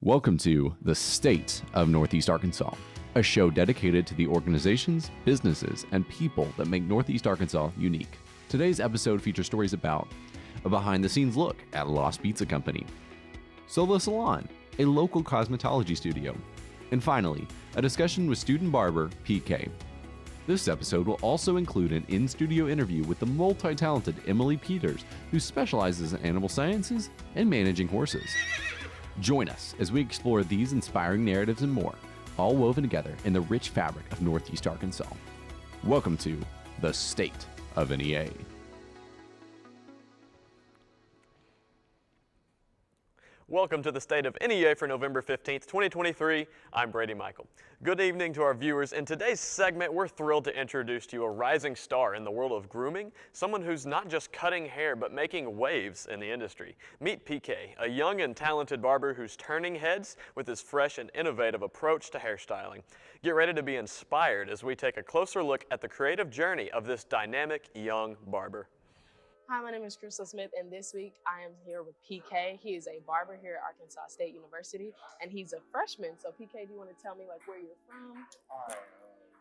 Welcome to The State of Northeast Arkansas, a show dedicated to the organizations, businesses, and people that make Northeast Arkansas unique. Today's episode features stories about a behind-the-scenes look at Lost Pizza Company, Solo Salon, a local cosmetology studio, and finally, a discussion with student barber PK. This episode will also include an in-studio interview with the multi-talented Emily Peters, who specializes in animal sciences and managing horses. Join us as we explore these inspiring narratives and more, all woven together in the rich fabric of Northeast Arkansas. Welcome to The State of NEA. Welcome to the State of NEA for November 15th, 2023. I'm Brady Michael. Good evening to our viewers. In today's segment, we're thrilled to introduce to you a rising star in the world of grooming, someone who's not just cutting hair, but making waves in the industry. Meet PK, a young and talented barber who's turning heads with his fresh and innovative approach to hairstyling. Get ready to be inspired as we take a closer look at the creative journey of this dynamic young barber. Hi, my name is Crystal Smith, and this week I am here with PK. He is a barber here at Arkansas State University, and he's a freshman. So, PK, do you want to tell me like where you're from? All right,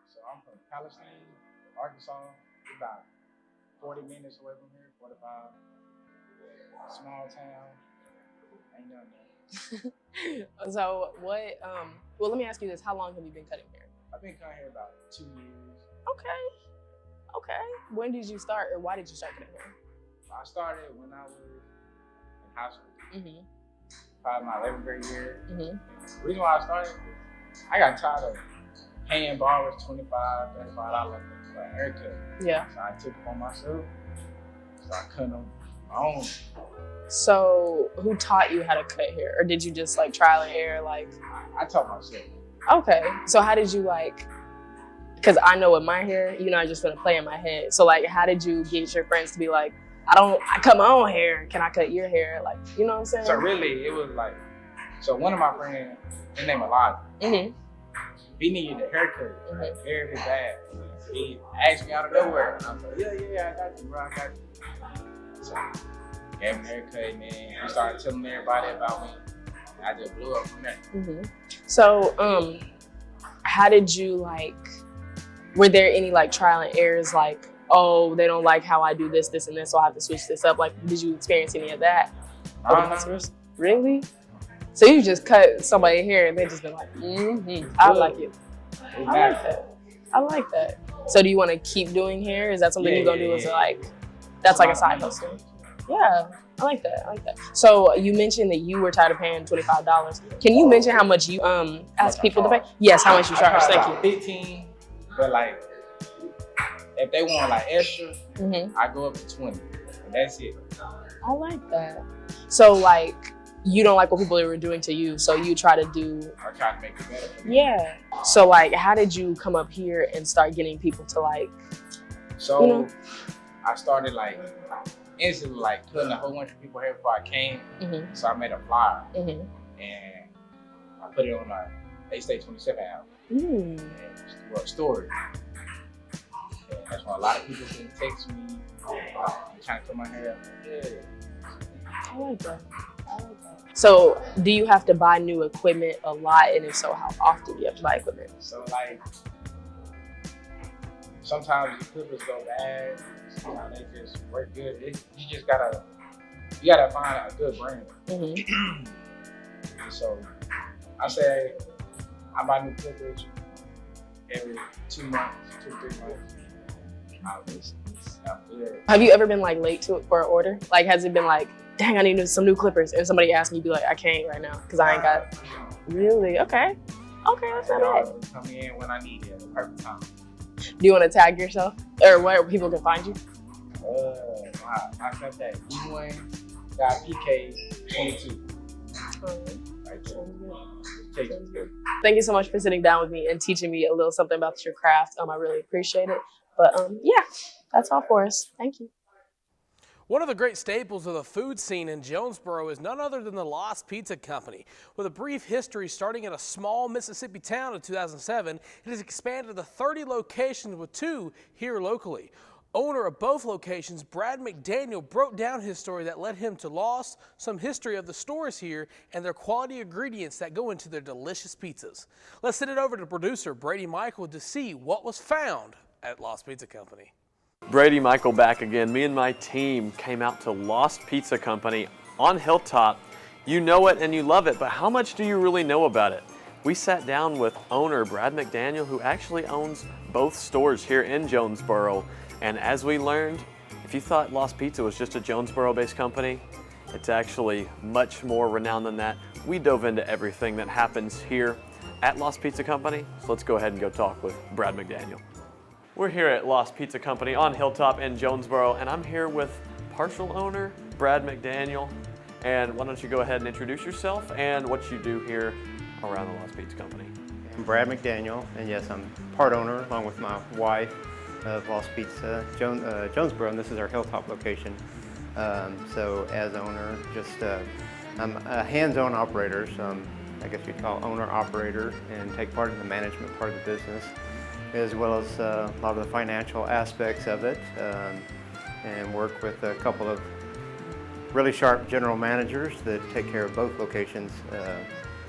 so I'm from Palestine, Arkansas, about 40 minutes away from here, 45. Small town, ain't nothing there. So, what? Well, let me ask you this: how long have you been cutting hair? I've been cutting hair about 2 years. Okay. When did you start, or why did you start cutting hair? I started when I was in high school, probably my 11th grade year. The reason why I started, I got tired of paying barbers $25, $35 for a haircut. Yeah. So I took it on myself, started cutting them my own. So, who taught you how to cut hair, or did you just like trial and error? Like, I taught myself. Okay. So, how did you like? Because I know with my hair, I just want to play in my head. So, like, how did you get your friends to be like, I cut my own hair. Can I cut your hair? Like, you know what I'm saying? So really, it was like, so one of my friends, his name Elijah. He needed a haircut, right? Very bad. He asked me out of nowhere, and I was like, yeah, I got you, bro, I got you. So gave him a haircut, man. He started telling everybody about me, and I just blew up from there. So, how did you like? Were there any like trial and errors, like, oh, they don't like how I do this, this, and this, so I have to switch this up? Like, did you experience any of that? Really? So you just cut somebody's hair and they just been like, I like it. I like that. So do you want to keep doing hair? Is that something you're gonna do? Is it like, that's like a side hustle? Yeah, I like that. So you mentioned that you were tired of paying $25. Can you mention how much you ask people to pay? Yes, how much you charge? Thank you. 15, but like, if they want like extra, I go up to 20, and that's it. I like that. So like, you don't like what people were doing to you, so you try to do. I try to make it better for them. Yeah. So like, how did you come up here and start getting people to like? So I started like instantly like cutting a whole bunch of people hair before I came. So I made a flyer and I put it on my A-State 27 album and wrote a story. And that's when a lot of people can text me, trying to cut my hair. I like that. So, do you have to buy new equipment a lot? And if so, how often do you have to buy equipment? So, like, sometimes the clippers go bad. Sometimes they just work good. You gotta find a good brand. So, I say I buy new clippers every 2 months, 2-3 months. Have you ever been like late for an order? Like, has it been like, dang, I need some new clippers, and somebody asked me, you be like, I can't right now because I ain't got. Really? Okay, that's not bad. Come in when I need it at the perfect time. Do you want to tag yourself or where people can find you? My contact E1 got PK 22. Right there. Thank you so much for sitting down with me and teaching me a little something about your craft. I really appreciate it. But yeah, that's all for us. Thank you. One of the great staples of the food scene in Jonesboro is none other than the Lost Pizza Company. With a brief history starting in a small Mississippi town in 2007, it has expanded to 30 locations with 2 here locally. Owner of both locations, Brad McDaniel, broke down his story that led him to Lost, some history of the stores here, and their quality ingredients that go into their delicious pizzas. Let's send it over to producer Brady Michael to see what was found at Lost Pizza Company. Brady Michael back again. Me and my team came out to Lost Pizza Company on Hilltop. You know it and you love it, but how much do you really know about it? We sat down with owner Brad McDaniel, who actually owns both stores here in Jonesboro. And as we learned, if you thought Lost Pizza was just a Jonesboro-based company, it's actually much more renowned than that. We dove into everything that happens here at Lost Pizza Company, so let's go ahead and go talk with Brad McDaniel. We're here at Lost Pizza Company on Hilltop in Jonesboro, and I'm here with partial owner Brad McDaniel. And why don't you go ahead and introduce yourself and what you do here around the Lost Pizza Company. I'm Brad McDaniel, and yes, I'm part owner along with my wife of Lost Pizza Jonesboro, and this is our Hilltop location. So as owner, I'm a hands-on operator, so I guess you'd call owner-operator, and take part in the management part of the business, as well as a lot of the financial aspects of it, and work with a couple of really sharp general managers that take care of both locations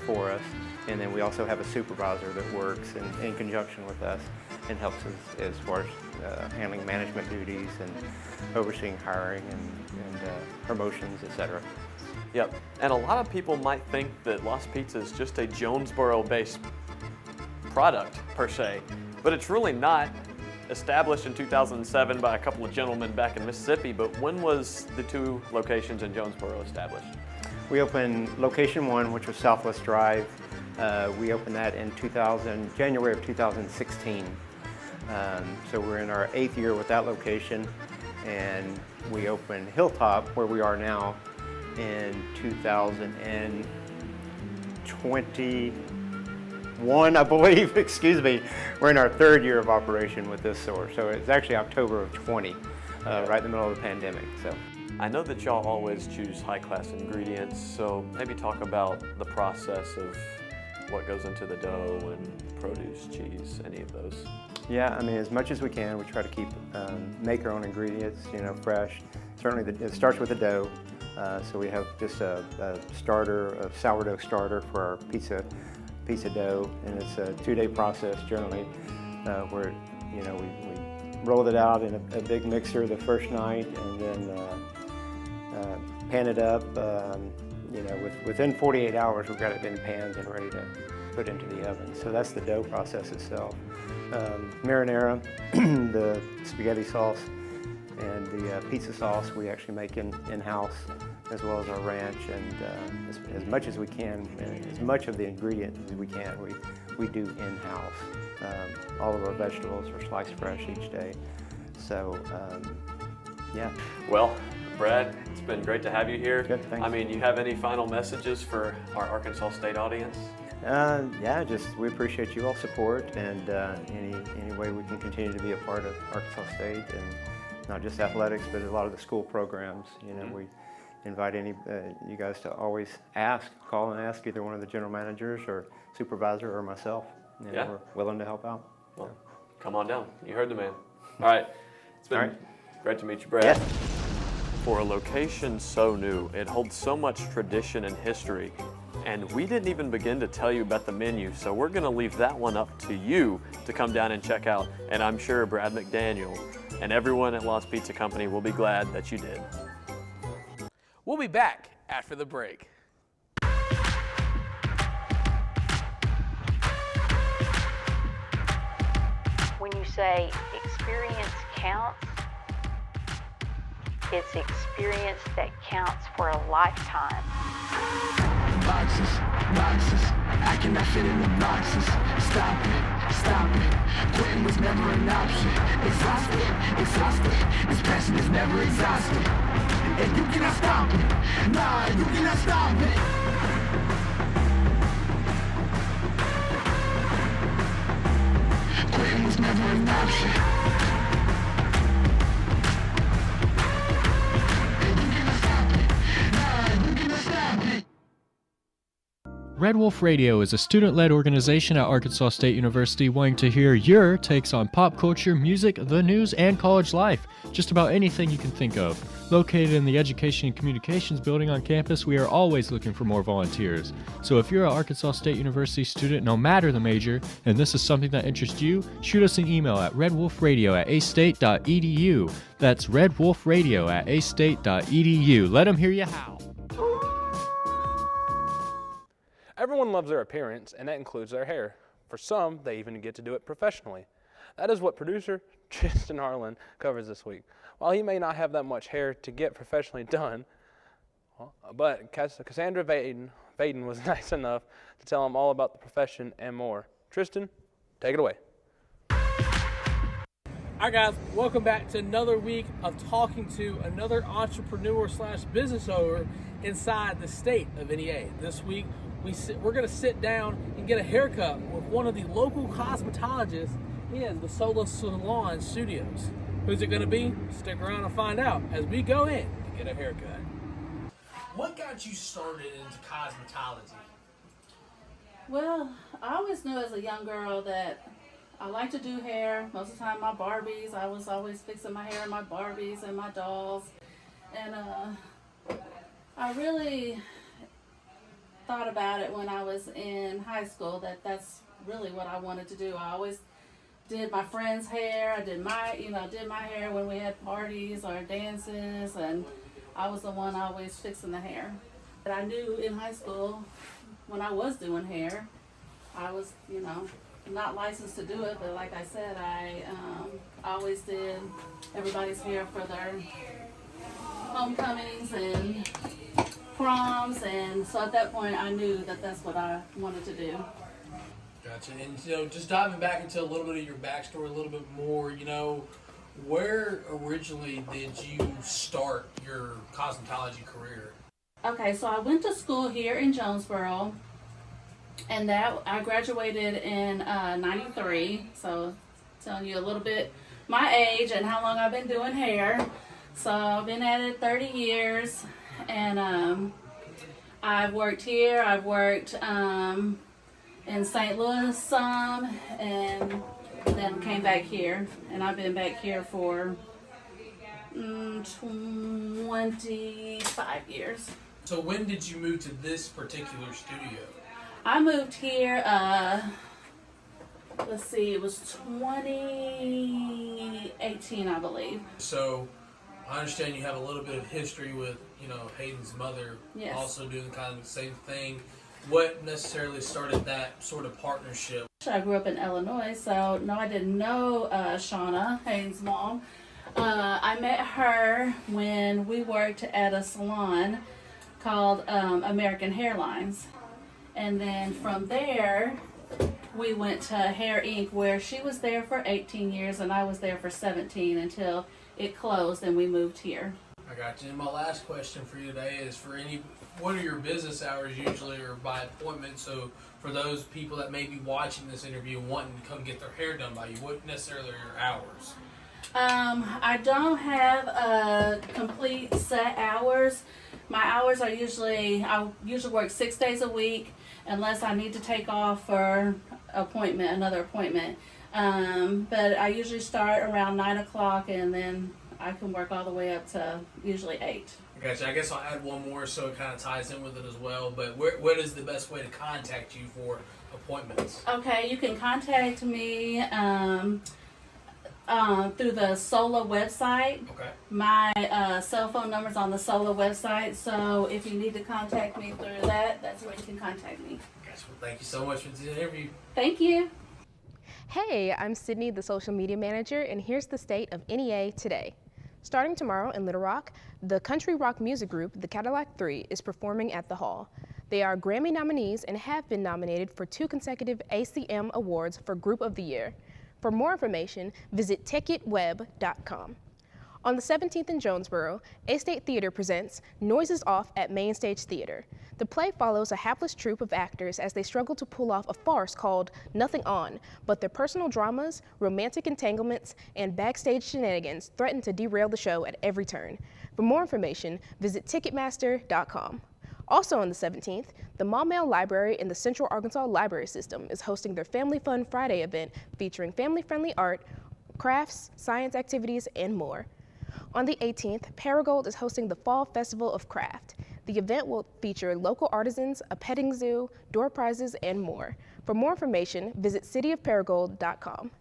for us. And then we also have a supervisor that works in conjunction with us and helps us as far as handling management duties and overseeing hiring and promotions, etc. Yep, and a lot of people might think that Lost Pizza is just a Jonesboro-based product per se, but it's really not. Established in 2007 by a couple of gentlemen back in Mississippi, but when was the two locations in Jonesboro established? We opened location 1, which was Southwest Drive. We opened that in January of 2016. So we're in our 8th year with that location, and we opened Hilltop, where we are now, in 2021, I believe, excuse me. We're in our 3rd year of operation with this store. So it's actually October of 20, right in the middle of the pandemic. So I know that y'all always choose high-class ingredients, so maybe talk about the process of what goes into the dough and produce, cheese, any of those. Yeah, I mean, as much as we can, we try to keep, make our own ingredients, fresh. Certainly it starts with the dough. So we have just a sourdough starter for our pizza dough, and it's a 2-day process generally, where we rolled it out in a big mixer the first night, and then pan it up. Within 48 hours, we've got it in pans and ready to put into the oven. So that's the dough process itself. Marinara, the spaghetti sauce, and the pizza sauce we actually make in-house, as well as our ranch, and as much as we can, as much of the ingredients as we can, we do in-house. All of our vegetables are sliced fresh each day. So, yeah. Well, Brad, it's been great to have you here. Good, thanks. I mean, you have any final messages for our Arkansas State audience? Yeah, we appreciate you all support, and any way we can continue to be a part of Arkansas State, and not just athletics, but a lot of the school programs. We invite you guys to always call and ask either one of the general managers or supervisor or myself. We're willing to help out. Well, come on down. You heard the man. All right. It's been great to meet you, Brad. Yeah. For a location so new, it holds so much tradition and history, and we didn't even begin to tell you about the menu, so we're going to leave that one up to you to come down and check out, and I'm sure Brad McDaniel and everyone at Lost Pizza Company will be glad that you did. We'll be back after the break. When you say experience counts, it's experience that counts for a lifetime. Boxes, I cannot fit in the boxes. Stop it, quitting was never an option. Exhausted, this passion is never exhausted. And you cannot stop it, nah, you cannot stop it. Quitting was never an option. Red Wolf Radio is a student-led organization at Arkansas State University wanting to hear your takes on pop culture, music, the news, and college life. Just about anything you can think of. Located in the Education and Communications building on campus, we are always looking for more volunteers. So if you're an Arkansas State University student, no matter the major, and this is something that interests you, shoot us an email at redwolfradio@astate.edu. That's redwolfradio@astate.edu. Let them hear you howl. Everyone loves their appearance, and that includes their hair. For some, they even get to do it professionally. That is what producer Tristan Harlan covers this week. While he may not have that much hair to get professionally done, but Cassandra Vaden was nice enough to tell him all about the profession and more. Tristan, take it away. All right, guys, welcome back to another week of talking to another entrepreneur / business owner inside the state of NEA. This week, we're going to sit down and get a haircut with one of the local cosmetologists in the Solo Salon Studios. Who's it going to be? Stick around and find out as we go in to get a haircut. What got you started into cosmetology? Well, I always knew as a young girl that I like to do hair. Most of the time my Barbies, I was always fixing my hair in my Barbies and my dolls. And I really thought about it when I was in high school that that's really what I wanted to do. I always did my friends' hair. I did my hair when we had parties or dances, and I was the one always fixing the hair. But I knew in high school when I was doing hair, I was, not licensed to do it, but like I said, I always did everybody's hair for their homecomings and proms, and so at that point I knew that that's what I wanted to do. Gotcha. And just diving back into a little bit of your backstory a little bit more, where originally did you start your cosmetology career? Okay, so I went to school here in Jonesboro, and that I graduated in 93, so telling you a little bit my age and how long I've been doing hair. So I've been at it 30 years, and I've worked here, I've worked in St. Louis some, and then came back here, and I've been back here for 25 years. So when did you move to this particular studio? I moved here, let's see, it was 2018, I believe. So I understand you have a little bit of history with, Hayden's mother, yes, also doing kind of the same thing. What necessarily started that sort of partnership? I grew up in Illinois, so no, I didn't know Shauna, Hayden's mom. I met her when we worked at a salon called American Hairlines. And then from there, we went to Hair Inc., where she was there for 18 years and I was there for 17 until it closed and we moved here. I got you. And my last question for you today is what are your business hours usually, or by appointment? So for those people that may be watching this interview and wanting to come get their hair done by you, what necessarily are your hours? I don't have complete set hours. My hours are I usually work 6 days a week unless I need to take off for another appointment. But I usually start around 9 o'clock and then I can work all the way up to usually 8. Gotcha. I guess I'll add one more so it kind of ties in with it as well. But what is the best way to contact you for appointments? Okay, you can contact me through the SOLA website. Okay. My cell phone number's on the SOLA website, so if you need to contact me through that, that's where you can contact me. Gotcha. Well, thank you so much for the interview. Thank you. Hey, I'm Sydney, the social media manager, and here's the state of NEA today. Starting tomorrow in Little Rock, the country rock music group, the Cadillac 3, is performing at the Hall. They are Grammy nominees and have been nominated for 2 consecutive ACM Awards for Group of the Year. For more information, visit ticketweb.com. On the 17th in Jonesboro, A-State Theater presents Noises Off at Main Stage Theater. The play follows a hapless troupe of actors as they struggle to pull off a farce called Nothing On, but their personal dramas, romantic entanglements, and backstage shenanigans threaten to derail the show at every turn. For more information, visit Ticketmaster.com. Also on the 17th, the Maumelle Library in the Central Arkansas Library System is hosting their Family Fun Friday event featuring family-friendly art, crafts, science activities, and more. On the 18th, Paragould is hosting the Fall Festival of Craft. The event will feature local artisans, a petting zoo, door prizes, and more. For more information, visit cityofparagould.com.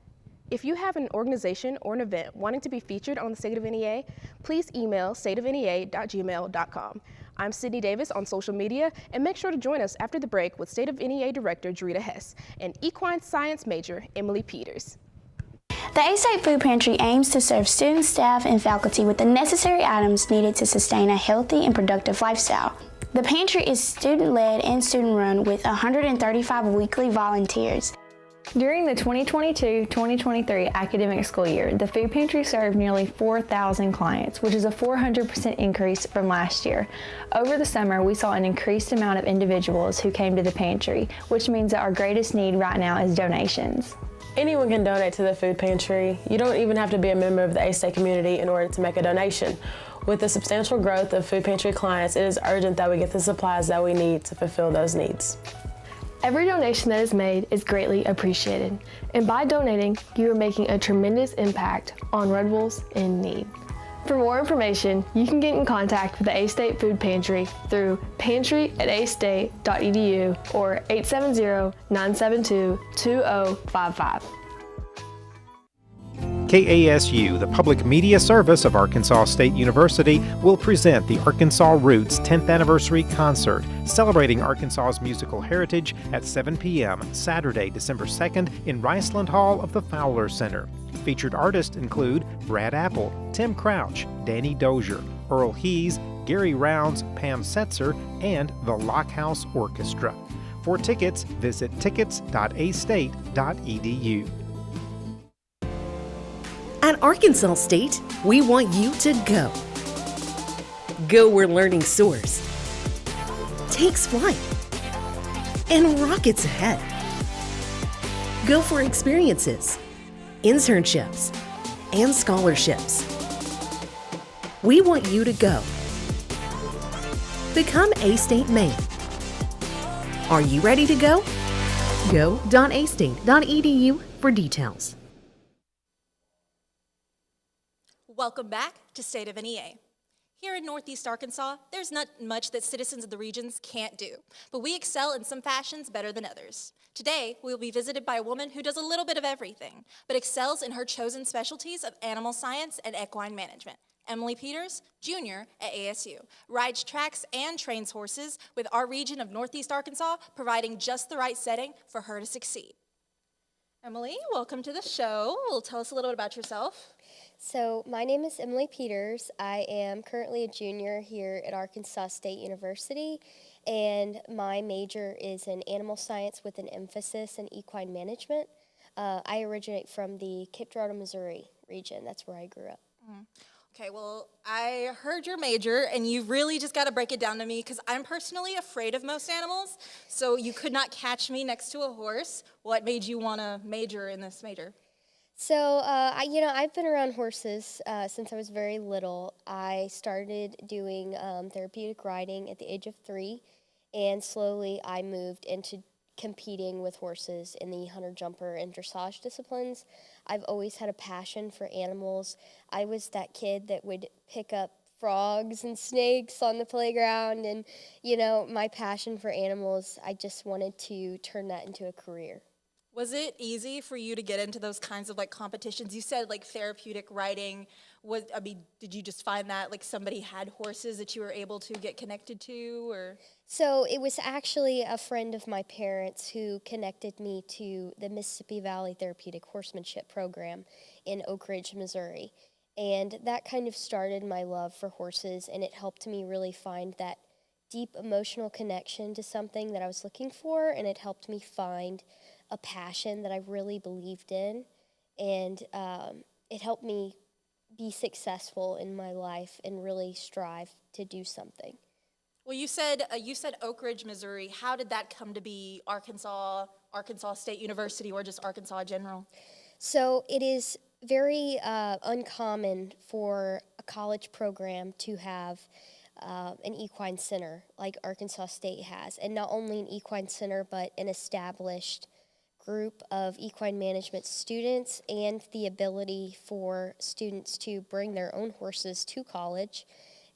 If you have an organization or an event wanting to be featured on the State of NEA, please email stateofnea@gmail.com. I'm Sydney Davis on social media, and make sure to join us after the break with State of NEA Director Drita Hess and Equine Science Major Emily Peters. The A-State Food Pantry aims to serve students, staff, and faculty with the necessary items needed to sustain a healthy and productive lifestyle. The pantry is student-led and student-run with 135 weekly volunteers. During the 2022-2023 academic school year, the food pantry served nearly 4,000 clients, which is a 400% increase from last year. Over the summer, we saw an increased amount of individuals who came to the pantry, which means that our greatest need right now is donations. Anyone can donate to the food pantry. You don't even have to be a member of the A-State community in order to make a donation. With the substantial growth of food pantry clients, it is urgent that we get the supplies that we need to fulfill those needs. Every donation that is made is greatly appreciated, and by donating, you are making a tremendous impact on Red Wolves in need. For more information, you can get in contact with the A-State Food Pantry through pantry@astate.edu or 870-972-2055. KASU, the public media service of Arkansas State University, will present the Arkansas Roots 10th Anniversary Concert, celebrating Arkansas's musical heritage at 7 p.m. Saturday, December 2nd in Riceland Hall of the Fowler Center. Featured artists include Brad Apple, Tim Crouch, Danny Dozier, Earl Hees, Gary Rounds, Pam Setzer, and the Lockhouse Orchestra. For tickets, visit tickets.astate.edu. At Arkansas State, we want you to go. Go where learning soars, takes flight, and rockets ahead. Go for experiences, internships, and scholarships. We want you to go. Become A-State Maine. Are you ready to go? Go.astate.edu for details. Welcome back to State of NEA. Here in Northeast Arkansas, there's not much that citizens of the regions can't do, but we excel in some fashions better than others. Today, we will be visited by a woman who does a little bit of everything, but excels in her chosen specialties of animal science and equine management. Emily Peters, Jr. at ASU, rides tracks and trains horses with our region of Northeast Arkansas, providing just the right setting for her to succeed. Emily, welcome to the show. Well, tell us a little bit about yourself. So my name is Emily Peters. I am currently a junior here at Arkansas State University, and my major is in animal science with an emphasis in equine management. I originate from the Cape Girardeau, Missouri region. That's where I grew up. Okay, well, I heard your major, and you really just got to break it down to me because I'm personally afraid of most animals, so you could not catch me next to a horse. What made you want to major in this major? So, I've been around horses since I was very little. I started doing therapeutic riding at the age of 3, and slowly I moved into competing with horses in the hunter-jumper and dressage disciplines. I've always had a passion for animals. I was that kid that would pick up frogs and snakes on the playground, and, my passion for animals, I just wanted to turn that into a career. Was it easy for you to get into those kinds of competitions? You said therapeutic riding. Did you just find that somebody had horses that you were able to get connected to, or? So it was actually a friend of my parents who connected me to the Mississippi Valley Therapeutic Horsemanship Program in Oak Ridge, Missouri. And that kind of started my love for horses, and it helped me really find that deep emotional connection to something that I was looking for, and it helped me find a passion that I really believed in, and it helped me be successful in my life and really strive to do something. Well, you said Oak Ridge, Missouri. How did that come to be Arkansas State University, or just Arkansas in general? So it is very uncommon for a college program to have an equine center like Arkansas State has. And not only an equine center, but an established group of equine management students and the ability for students to bring their own horses to college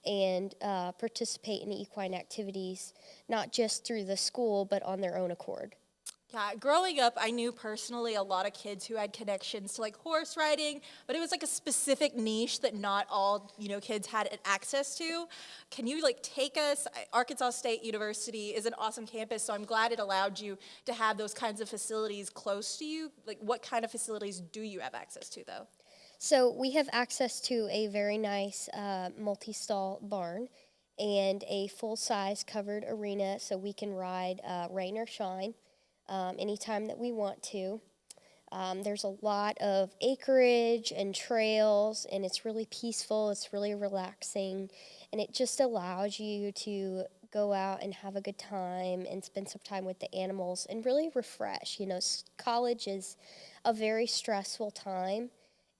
and participate in equine activities, not just through the school, but on their own accord. Yeah, growing up, I knew personally a lot of kids who had connections to like horse riding, but it was like a specific niche that not all, kids had access to. Can you like take us? Arkansas State University is an awesome campus, so I'm glad it allowed you to have those kinds of facilities close to you. Like, what kind of facilities do you have access to, though? So we have access to a very nice multi-stall barn and a full-size covered arena, so we can ride rain or shine anytime that we want to. There's a lot of acreage and trails, and it's really peaceful, it's really relaxing, and it just allows you to go out and have a good time and spend some time with the animals and really refresh. College is a very stressful time,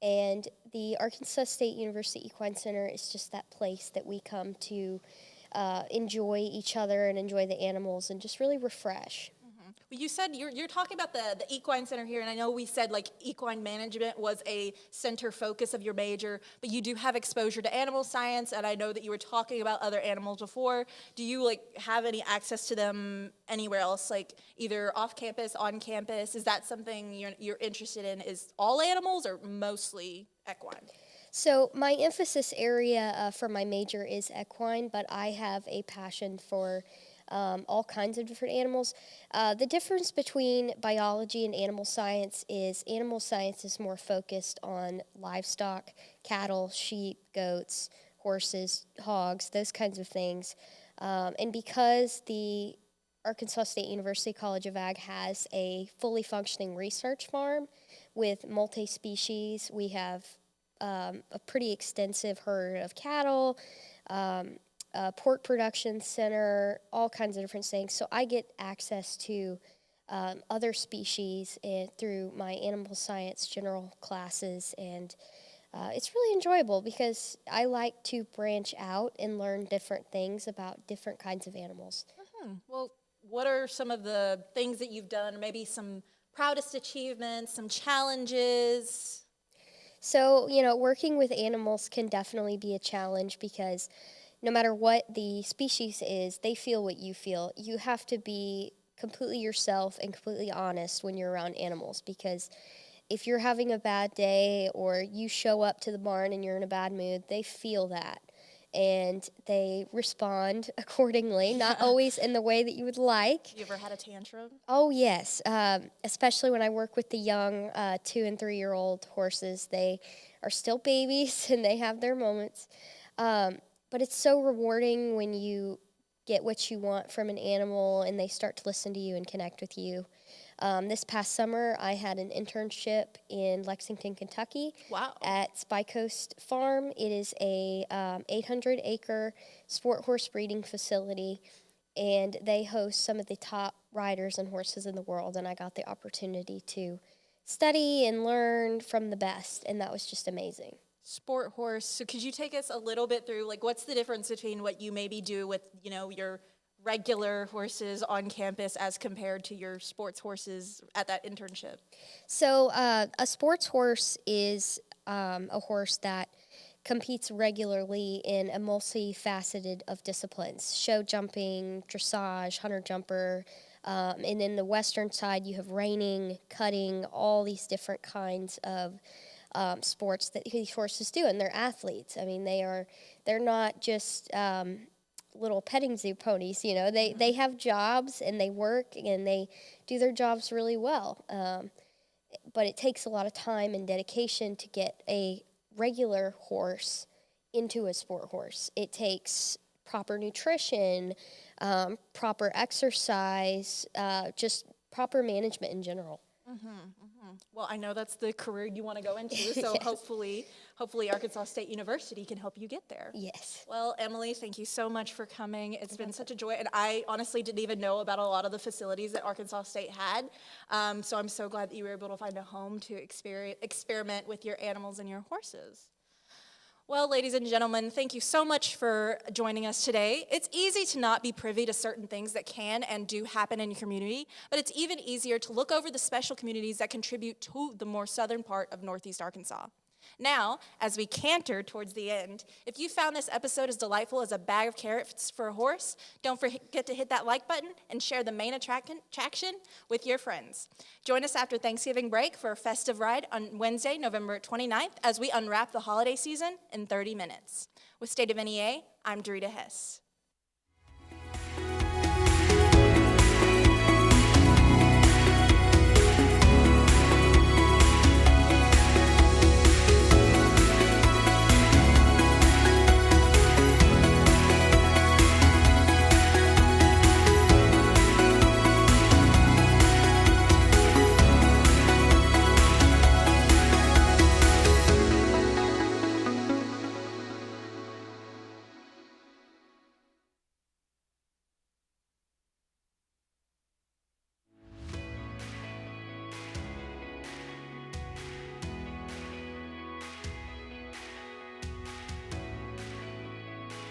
and the Arkansas State University Equine Center is just that place that we come to enjoy each other and enjoy the animals and just really refresh. Well, you said you're talking about the equine center here, and I know we said like equine management was a center focus of your major, but you do have exposure to animal science, and I know that you were talking about other animals before. Do you like have any access to them anywhere else, like either off campus, on campus? Is that something you're interested in? Is all animals or mostly equine? So my emphasis area for my major is equine, but I have a passion for all kinds of different animals. The difference between biology and animal science is more focused on livestock, cattle, sheep, goats, horses, hogs, those kinds of things. And because the Arkansas State University College of Ag has a fully functioning research farm with multi-species, we have a pretty extensive herd of cattle, pork production center, all kinds of different things. So I get access to other species through my animal science general classes, and it's really enjoyable because I like to branch out and learn different things about different kinds of animals. Well, what are some of the things that you've done, or maybe some proudest achievements, some challenges? So, working with animals can definitely be a challenge because no matter what the species is, they feel what you feel. You have to be completely yourself and completely honest when you're around animals, because if you're having a bad day or you show up to the barn and you're in a bad mood, they feel that and they respond accordingly, not always in the way that you would like. You ever had a tantrum? Oh, yes, especially when I work with the young 2- and 3-year-old horses. They are still babies and they have their moments. But it's so rewarding when you get what you want from an animal and they start to listen to you and connect with you. This past summer, I had an internship in Lexington, Kentucky. Wow. At Spy Coast Farm. It is a 800-acre sport horse breeding facility, and they host some of the top riders and horses in the world, and I got the opportunity to study and learn from the best, and that was just amazing. Sport horse. So could you take us a little bit through, like, what's the difference between what you maybe do with, your regular horses on campus as compared to your sports horses at that internship? So a sports horse is a horse that competes regularly in a multifaceted of disciplines: show jumping, dressage, hunter jumper, and in the western side you have reining, cutting, all these different kinds of sports that these horses do, and they're athletes. I mean, they're not just little petting zoo ponies, they have jobs and they work and they do their jobs really well. But it takes a lot of time and dedication to get a regular horse into a sport horse. It takes proper nutrition, proper exercise, just proper management in general. Well, I know that's the career you want to go into, so Yes. hopefully Arkansas State University can help you get there. Yes. Well, Emily, thank you so much for coming. It's been such a joy, and I honestly didn't even know about a lot of the facilities that Arkansas State had, so I'm so glad that you were able to find a home to experiment with your animals and your horses. Well, ladies and gentlemen, thank you so much for joining us today. It's easy to not be privy to certain things that can and do happen in your community, but it's even easier to look over the special communities that contribute to the more southern part of Northeast Arkansas. Now, as we canter towards the end, if you found this episode as delightful as a bag of carrots for a horse, don't forget to hit that like button and share the main attraction with your friends. Join us after Thanksgiving break for a festive ride on Wednesday, November 29th, as we unwrap the holiday season in 30 minutes. With State of NEA, I'm Dorita Hess.